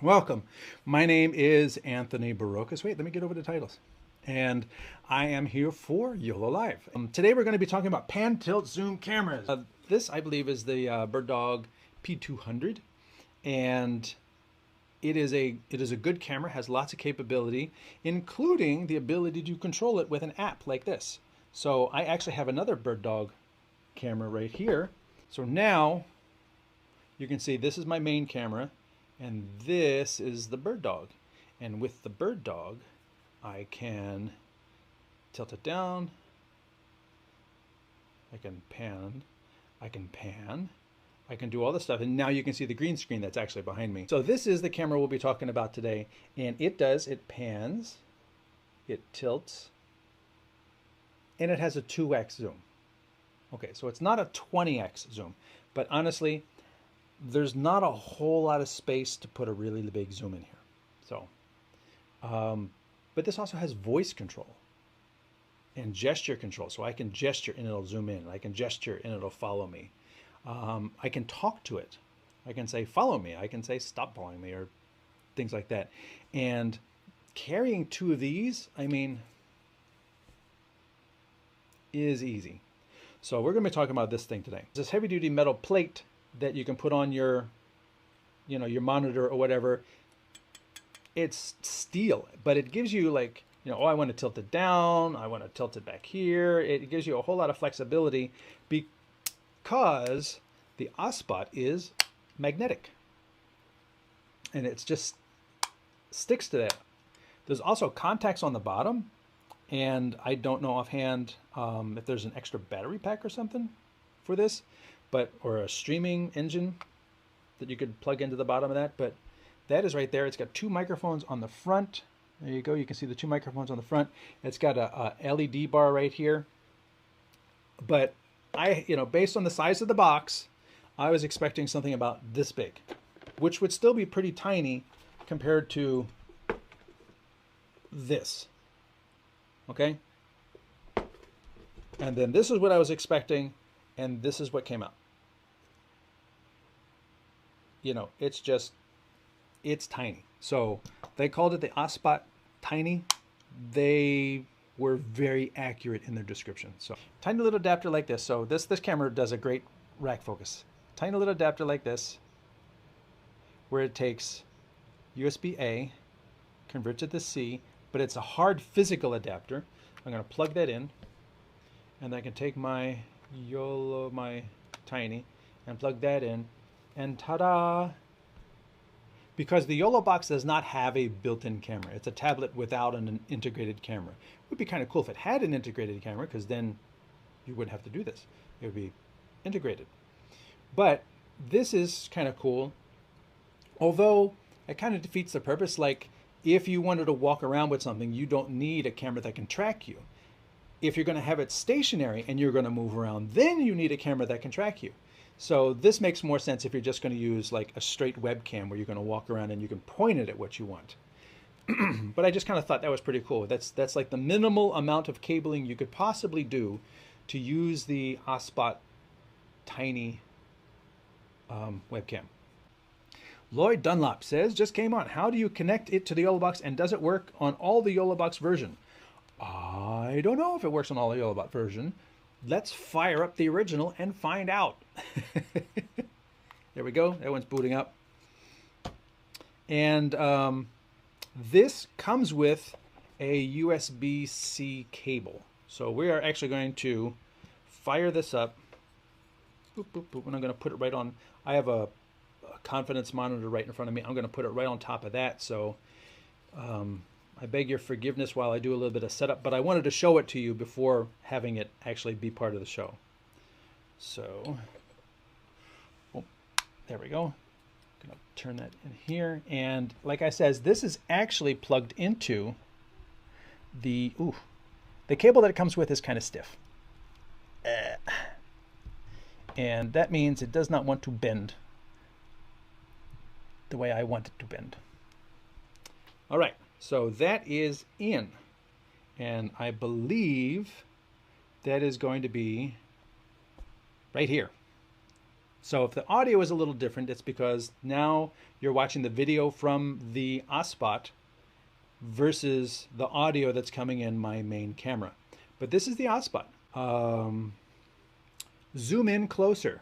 Welcome. My name is Anthony Barocas. Wait, let me get over the titles. And I am here for YoloLiv. Today we're going to be talking about pan, tilt, zoom cameras. This, I believe, is the BirdDog P200, and it is a good camera. Has lots of capability, including the ability to control it with an app like this. So I actually have another BirdDog camera right here. So now you can see this is my main camera. And this is the BirdDog. And with the BirdDog, I can tilt it down. I can pan. I can do all this stuff. And now you can see the green screen that's actually behind me. So this is the camera we'll be talking about today. And it pans, it tilts, and it has a 2x zoom. Okay, so it's not a 20x zoom, but honestly, there's not a whole lot of space to put a really big zoom in here. So, but this also has voice control and gesture control. So I can gesture and it'll zoom in. I can gesture and it'll follow me. I can talk to it. I can say, follow me. I can say, stop following me, or things like that. And carrying two of these, I mean, is easy. So we're going to be talking about this thing today. This heavy duty metal plate that you can put on your, your monitor or whatever. It's steel, but it gives you like, oh, I want to tilt it down. I want to tilt it back here. It gives you a whole lot of flexibility because the OBSBOT is magnetic and it's just sticks to that. There's also contacts on the bottom, and I don't know offhand if there's an extra battery pack or something for this, or a streaming engine that you could plug into the bottom of that, but that is right there. It's got two microphones on the front. There you go. You can see the two microphones on the front. It's got a LED bar right here. But based on the size of the box, I was expecting something about this big, which would still be pretty tiny compared to this. Okay? And then this is what I was expecting, and this is what came out. It's tiny. So they called it the OBSBOT Tiny. They were very accurate in their description. So tiny little adapter like this. So this camera does a great rack focus. Tiny little adapter like this, where it takes USB-A, converts it to C, but it's a hard physical adapter. I'm going to plug that in, and I can take my my Tiny, and plug that in, and ta-da! Because the YoloBox does not have a built-in camera. It's a tablet without an integrated camera. It would be kind of cool if it had an integrated camera, because then you wouldn't have to do this. It would be integrated. But this is kind of cool, although it kind of defeats the purpose. Like, if you wanted to walk around with something, you don't need a camera that can track you. If you're going to have it stationary and you're going to move around, then you need a camera that can track you. So this makes more sense if you're just going to use like a straight webcam where you're going to walk around and you can point it at what you want. But I just kind of thought that was pretty cool. That's like the minimal amount of cabling you could possibly do to use the OBSBOT Tiny webcam. Lloyd Dunlop says, just came on. How do you connect it to the YoloBox, and does it work on all the YoloBox version? I don't know if it works on all the YoloBox version. Let's fire up the original and find out. There we go. That one's booting up. And this comes with a USB-C cable. So we are actually going to fire this up. Boop, boop, boop, and I'm going to put it right on. I have a confidence monitor right in front of me. I'm going to put it right on top of that. So I beg your forgiveness while I do a little bit of setup, but I wanted to show it to you before having it actually be part of the show. So, there we go. I'm going to turn that in here. And like I said, this is actually plugged into the cable that it comes with is kind of stiff. And that means it does not want to bend the way I want it to bend. All right. So that is in, and I believe that is going to be right here. So if the audio is a little different, it's because now you're watching the video from the OBSBOT versus the audio that's coming in my main camera. But this is the OBSBOT. Zoom in closer.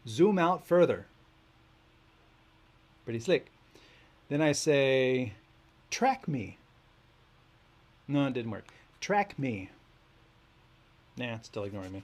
Zoom out further. Pretty slick. Then I say, track me. No, it didn't work. Track me. Nah, it's still ignoring me.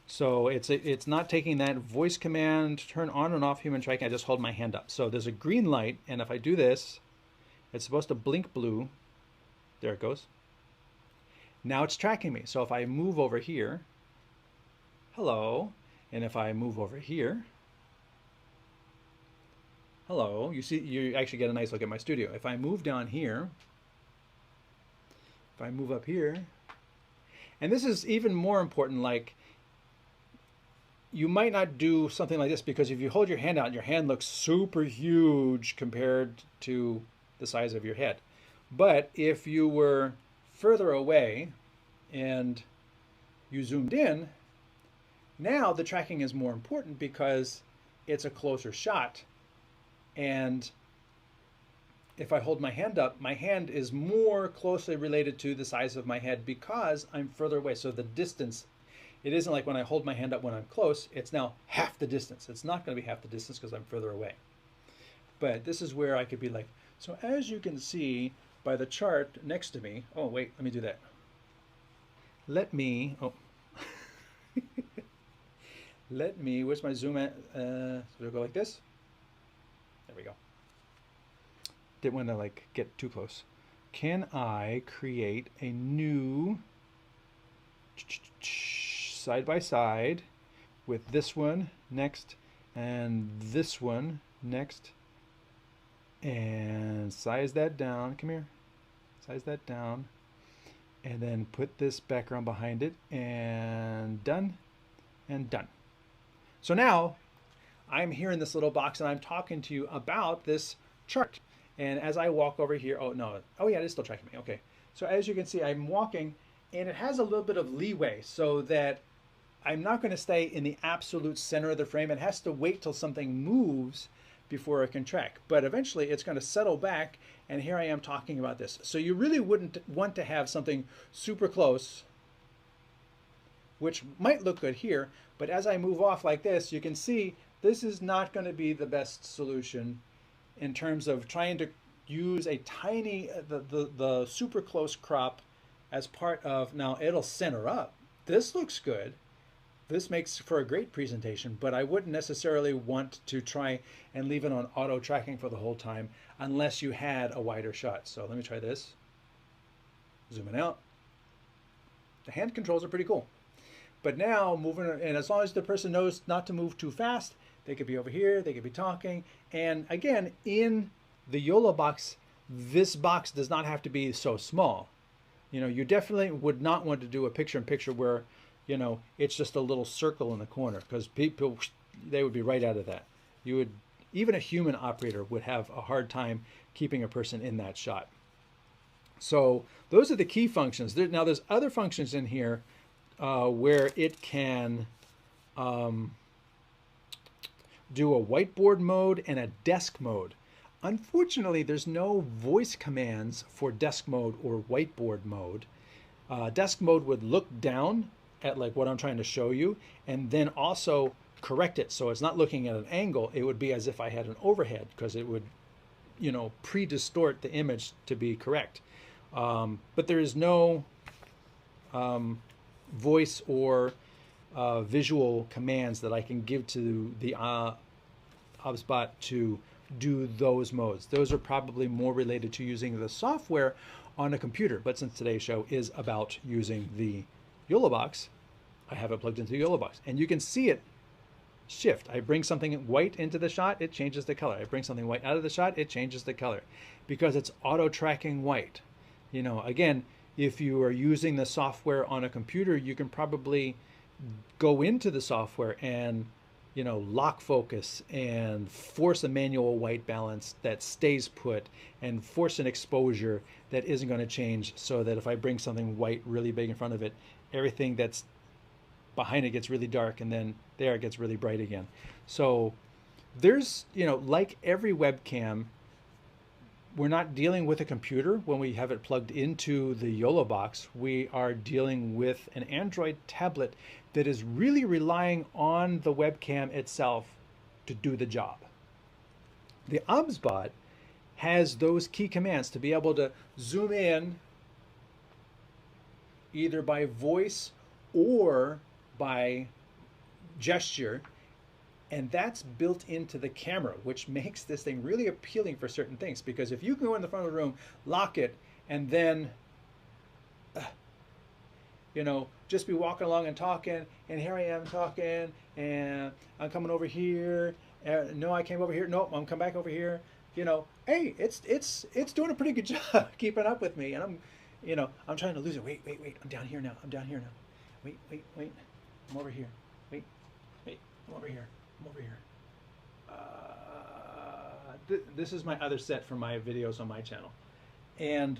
So it's not taking that voice command, turn on and off human tracking. I just hold my hand up. So there's a green light, and if I do this, it's supposed to blink blue. There it goes. Now it's tracking me. So if I move over here, hello, and if I move over here, hello, you see, you actually get a nice look at my studio. If I move down here, if I move up here, and this is even more important, like, you might not do something like this because if you hold your hand out, your hand looks super huge compared to the size of your head. But if you were further away and you zoomed in, now the tracking is more important because it's a closer shot. And if I hold my hand up, my hand is more closely related to the size of my head because I'm further away. So the distance, it isn't like when I hold my hand up when I'm close, it's now half the distance. It's not going to be half the distance because I'm further away. But this is where I could be like, so as you can see by the chart next to me, oh wait, let me do that. Let me, oh, let me, where's my zoom at? So we'll go like this. There we go. Didn't want to like get too close. Can I create a new side by side with this one next and this one next, and size that down, come here, size that down, and then put this background behind it, and done and done. So now I'm here in this little box and I'm talking to you about this chart. And as I walk over here, oh no, oh yeah, it is still tracking me, okay. So as you can see, I'm walking and it has a little bit of leeway so that I'm not going to stay in the absolute center of the frame. It has to wait till something moves before it can track. But eventually it's going to settle back, and here I am talking about this. So you really wouldn't want to have something super close, which might look good here, but as I move off like this, you can see this is not going to be the best solution in terms of trying to use a tiny, the super close crop as part of, now it'll center up. This looks good. This makes for a great presentation, but I wouldn't necessarily want to try and leave it on auto tracking for the whole time unless you had a wider shot. So let me try this. Zooming out. The hand controls are pretty cool. But now moving, and as long as the person knows not to move too fast, they could be over here, they could be talking. And again, in the YoloBox, this box does not have to be so small. You know, you definitely would not want to do a picture-in-picture where, you know, it's just a little circle in the corner, because people, they would be right out of that. You would, even a human operator would have a hard time keeping a person in that shot. So those are the key functions. Now there's other functions in here where it can do a whiteboard mode and a desk mode. Unfortunately, there's no voice commands for desk mode or whiteboard mode. Desk mode would look down at like what I'm trying to show you and then also correct it. So it's not looking at an angle. It would be as if I had an overhead, because it would, you know, pre-distort the image to be correct. But there is no voice or visual commands that I can give to the OBSBOT to do those modes. Those are probably more related to using the software on a computer. But since today's show is about using the YoloBox, I have it plugged into the YoloBox. And you can see it shift. I bring something white into the shot, it changes the color. I bring something white out of the shot, it changes the color, because it's auto tracking white. You know, again, if you are using the software on a computer, you can probably go into the software and, you know, lock focus and force a manual white balance that stays put and force an exposure that isn't going to change, so that if I bring something white really big in front of it, everything that's behind it gets really dark, and then there it gets really bright again. So there's, you know, like every webcam, we're not dealing with a computer when we have it plugged into the YoloBox. We are dealing with an Android tablet that is really relying on the webcam itself to do the job. The OBSBOT has those key commands to be able to zoom in either by voice or by gesture, and that's built into the camera, which makes this thing really appealing for certain things. Because if you can go in the front of the room, lock it, and then you know, just be walking along and talking, and here I am talking, and I'm coming over here, no, I came over here, nope, I'm coming back over here, you know, hey, it's doing a pretty good job keeping up with me, and I'm, you know, I'm trying to lose it. Wait, I'm down here now, wait, I'm over here, wait, I'm over here, this is my other set for my videos on my channel. And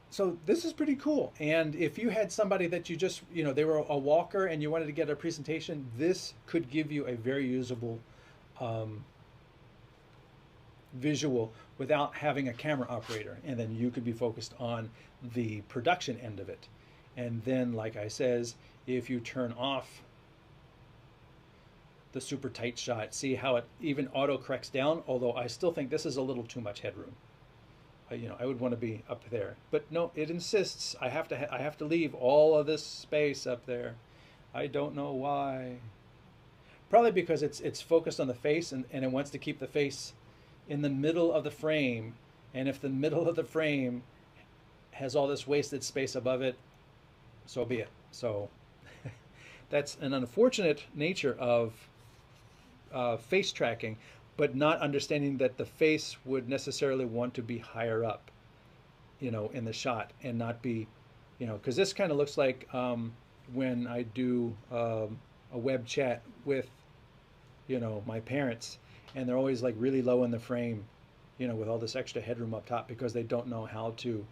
so this is pretty cool. And if you had somebody that you just, you know, they were a walker and you wanted to get a presentation, this could give you a very usable visual without having a camera operator. And then you could be focused on the production end of it. And then, like I says, if you turn off the super tight shot, see how it even auto corrects down, although I still think this is a little too much headroom. You know, I would want to be up there, but no, it insists I have to leave all of this space up there. I don't know why. Probably because it's focused on the face, and it wants to keep the face in the middle of the frame, and if the middle of the frame has all this wasted space above it, so be it. So that's an unfortunate nature of face tracking, but not understanding that the face would necessarily want to be higher up, you know, in the shot, and not be, you know, because this kind of looks like when I do a web chat with, you know, my parents, and they're always like really low in the frame, you know, with all this extra headroom up top because they don't know how to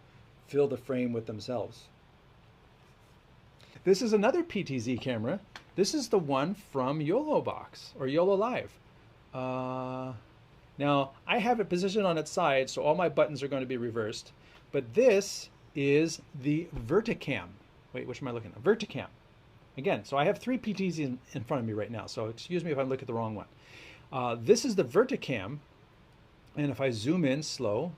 fill the frame with themselves. This is another PTZ camera. This is the one from YoloBox or YoloLiv. Now, I have it positioned on its side, so all my buttons are going to be reversed. But this is the Verticam. Wait, which am I looking at? Verticam. Again, so I have three PTZs in front of me right now, so excuse me if I look at the wrong one. This is the Verticam, and if I zoom in slow,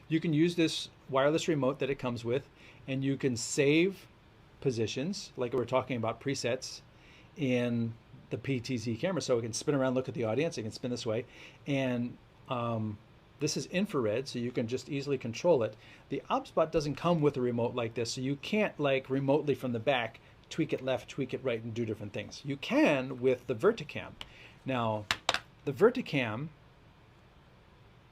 you can use this wireless remote that it comes with, and you can save positions, like we were talking about presets, in the PTZ camera. So it can spin around, look at the audience, it can spin this way, and this is infrared, so you can just easily control it. The OBSBOT doesn't come with a remote like this, so you can't like remotely from the back tweak it left, tweak it right, and do different things. You can with the Verticam. Now, the Verticam,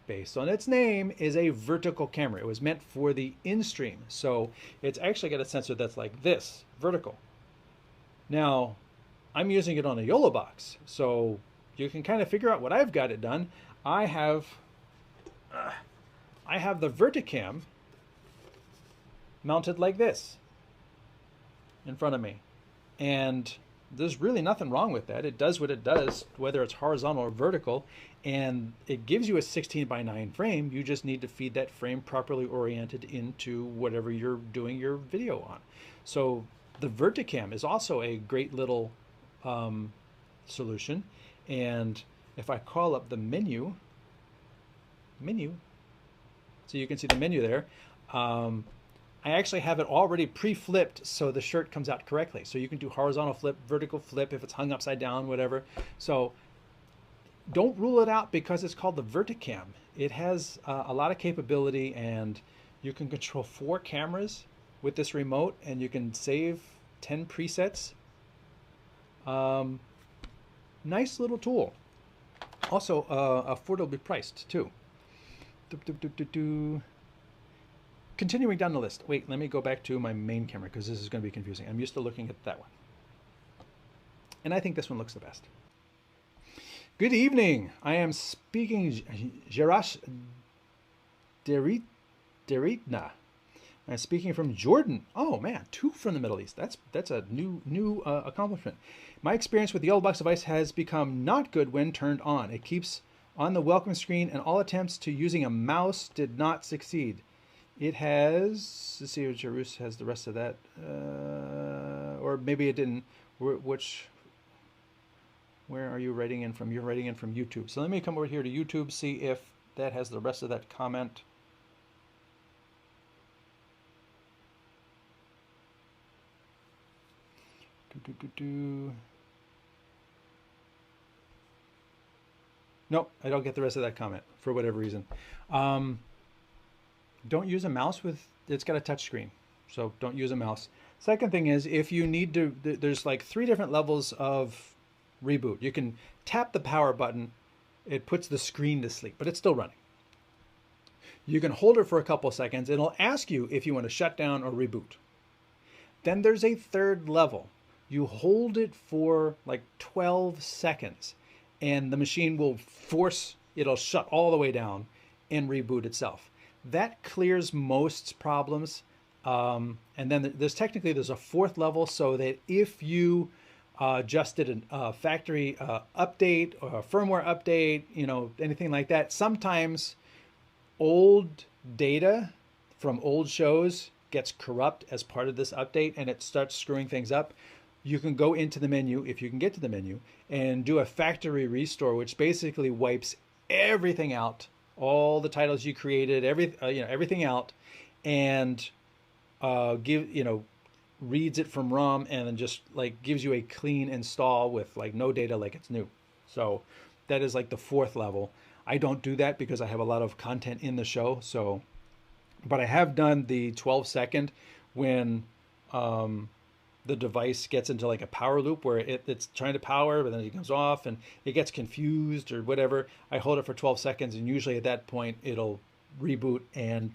based on its name, is a vertical camera. It was meant for the in-stream, so it's actually got a sensor that's like this, vertical. Now, I'm using it on a YoloBox, so you can kind of figure out what I've got it done. I have the Verticam mounted like this in front of me, and there's really nothing wrong with that. It does what it does, whether it's horizontal or vertical, and it gives you a 16:9 frame. You just need to feed that frame properly oriented into whatever you're doing your video on. So the Verticam is also a great little solution. And if I call up the menu, so you can see the menu there, I actually have it already pre-flipped so the shirt comes out correctly. So you can do horizontal flip, vertical flip, if it's hung upside down, whatever. So don't rule it out because it's called the Verticam. It has a lot of capability, and you can control 4 cameras with this remote, and you can save 10 presets. Nice little tool. Also affordably priced too. Continuing down the list. Wait, let me go back to my main camera because this is going to be confusing. I'm used to looking at that one. And I think this one looks the best. Good evening. I am speaking Jerash Deritna. Speaking from Jordan. Oh man, 2 from the Middle East. That's a new accomplishment. My experience with the YoloBox device has become not good when turned on. It keeps on the welcome screen, and all attempts to using a mouse did not succeed. It has, let's see if Jerus has the rest of that, or maybe it didn't. Where are you writing in from? You're writing in from YouTube. So let me come over here to YouTube, see if that has the rest of that comment. Nope, I don't get the rest of that comment for whatever reason. Don't use a mouse with, it's got a touch screen, so don't use a mouse. Second thing is, if you need to, there's like 3 different levels of reboot. You can tap the power button, it puts the screen to sleep, but it's still running. You can hold it for a couple seconds, it'll ask you if you want to shut down or reboot. Then there's a 3rd level. You hold it for like 12 seconds and the machine will it'll shut all the way down and reboot itself. That clears most problems. And then there's a 4th level, so that if you just did a factory update or a firmware update, anything like that, sometimes old data from old shows gets corrupt as part of this update and it starts screwing things up. You can go into the menu, if you can get to the menu, and do a factory restore, which basically wipes everything out, all the titles you created, everything out, and reads it from ROM and then just like gives you a clean install with like no data, like it's new. So that is like the 4th level. I don't do that because I have a lot of content in the show. So, but I have done the 12-second when the device gets into like a power loop where it's trying to power, but then it comes off and it gets confused or whatever. I hold it for 12 seconds and usually at that point it'll reboot and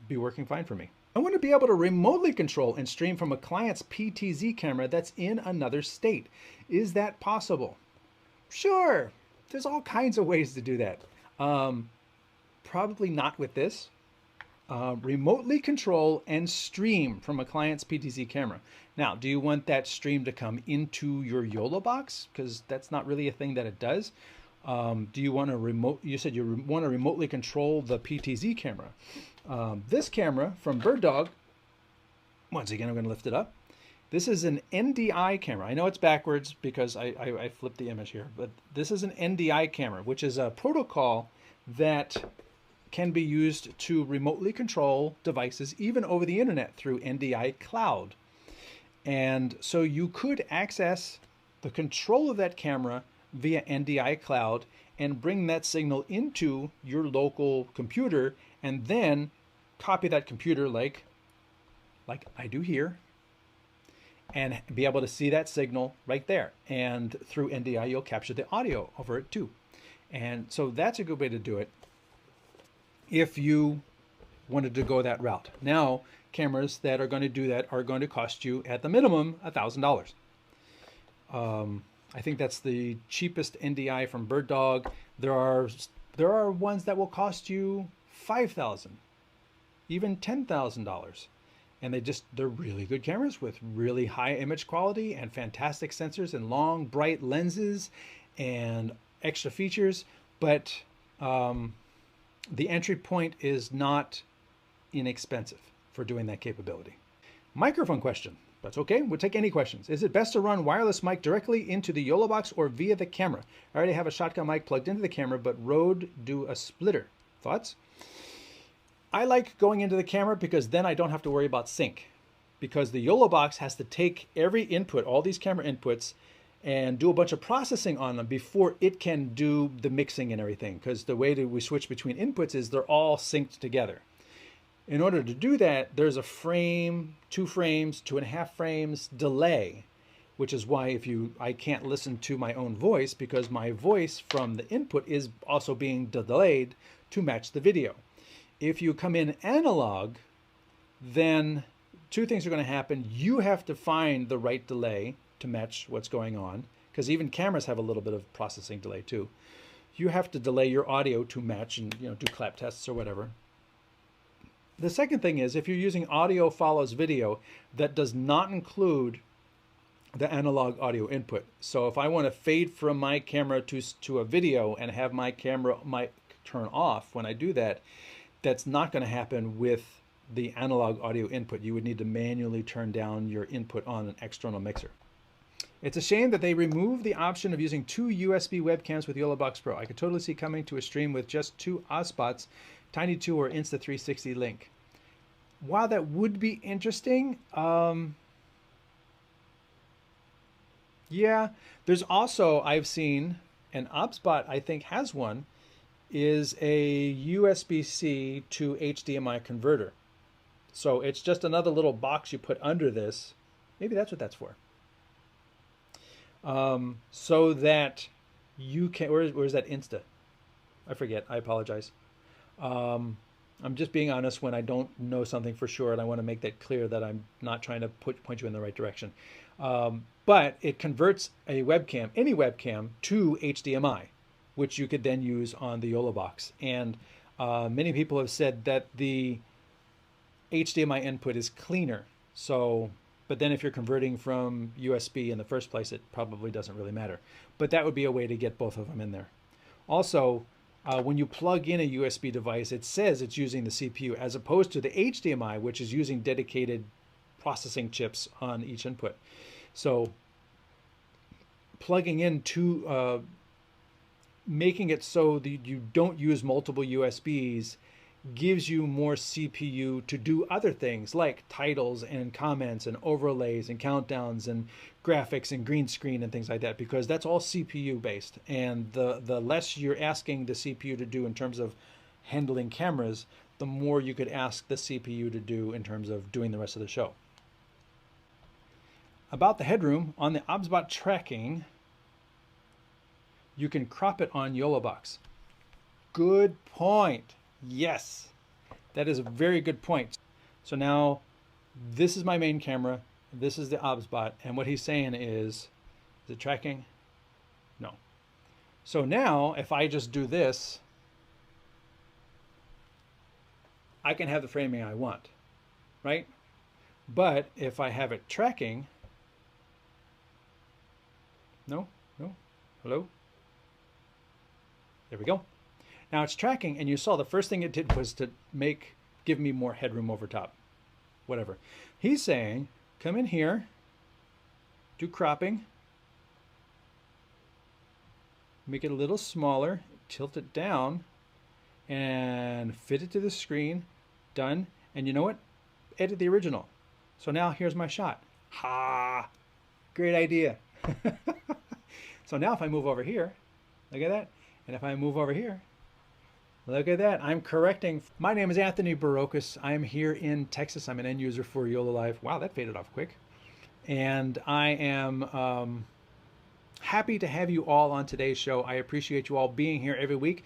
be working fine for me. I want to be able to remotely control and stream from a client's PTZ camera that's in another state. Is that possible? Sure. There's all kinds of ways to do that. Probably not with this. Remotely control and stream from a client's PTZ camera. Now, do you want that stream to come into your YoloBox? Because that's not really a thing that it does. Do you want to you said you want to remotely control the PTZ camera. This camera from Bird Dog, once again, I'm going to lift it up. This is an NDI camera. I know it's backwards because I flipped the image here, but this is an NDI camera, which is a protocol that can be used to remotely control devices even over the internet through NDI Cloud. And so you could access the control of that camera via NDI Cloud and bring that signal into your local computer and then copy that computer like I do here and be able to see that signal right there. And through NDI, you'll capture the audio over it too. And so that's a good way to do it if you wanted to go that route. Now, cameras that are going to do that are going to cost you at the minimum $1,000. I think that's the cheapest NDI from Bird Dog. There are ones that will cost you $5,000, even $10,000. And they're really good cameras with really high image quality and fantastic sensors and long, bright lenses and extra features. But the entry point is not inexpensive for doing that capability. Microphone question. That's okay. We'll take any questions. Is it best to run wireless mic directly into the YoloBox or via the camera? I already have a shotgun mic plugged into the camera, but Rode do a splitter. Thoughts? I like going into the camera because then I don't have to worry about sync, because the YoloBox has to take every input, all these camera inputs, and do a bunch of processing on them before it can do the mixing and everything, because the way that we switch between inputs is they're all synced together. In order to do that, there's a frame, 2 frames, 2.5 frames delay, which is why I can't listen to my own voice, because my voice from the input is also being delayed to match the video. If you come in analog, then 2 things are going to happen. You have to find the right delay to match what's going on, because even cameras have a little bit of processing delay too. You have to delay your audio to match and do clap tests or whatever. The second thing is if you're using audio follows video, that does not include the analog audio input. So if I want to fade from my camera to a video and have my camera mic turn off when I do that, that's not going to happen with the analog audio input. You would need to manually turn down your input on an external mixer. It's a shame that they removed the option of using 2 USB webcams with YoloBox Pro. I could totally see coming to a stream with just 2 OBSBOTs, Tiny 2 or Insta360 link. While that would be interesting, yeah, there's also, I've seen, an OBSBOT I think has one, is a USB-C to HDMI converter. So it's just another little box you put under this. Maybe that's what that's for. So that you can, where's that Insta? I forget, I apologize. I'm just being honest when I don't know something for sure, and I want to make that clear that I'm not trying to point you in the right direction. But it converts a webcam, any webcam, to HDMI, which you could then use on the YoloBox. And many people have said that the HDMI input is cleaner. So, but then if you're converting from USB in the first place, it probably doesn't really matter. But that would be a way to get both of them in there. Also, when you plug in a USB device, it says it's using the CPU as opposed to the HDMI, which is using dedicated processing chips on each input. So plugging in to making it so that you don't use multiple USBs gives you more CPU to do other things like titles and comments and overlays and countdowns and graphics and green screen and things like that, because that's all CPU based. And the less you're asking the CPU to do in terms of handling cameras, the more you could ask the CPU to do in terms of doing the rest of the show. About the headroom, on the OBSBOT tracking, you can crop it on YoloBox. Good point. Yes, that is a very good point. So now this is my main camera, this is the OBSBOT, and what he's saying is it tracking? No. So now if I just do this, I can have the framing I want, right? But if I have it tracking, no, hello? There we go. Now it's tracking, and you saw the first thing it did was to give me more headroom over top, whatever. He's saying, come in here, do cropping, make it a little smaller, tilt it down, and fit it to the screen, done. And you know what? Edit the original. So now here's my shot. Ha! Great idea. So now if I move over here, look at that. And if I move over here, look at that. I'm correcting. My name is Anthony Barocas. I'm here in Texas. I'm an end user for YoloLiv. Wow, that faded off quick. And I am happy to have you all on today's show. I appreciate you all being here every week.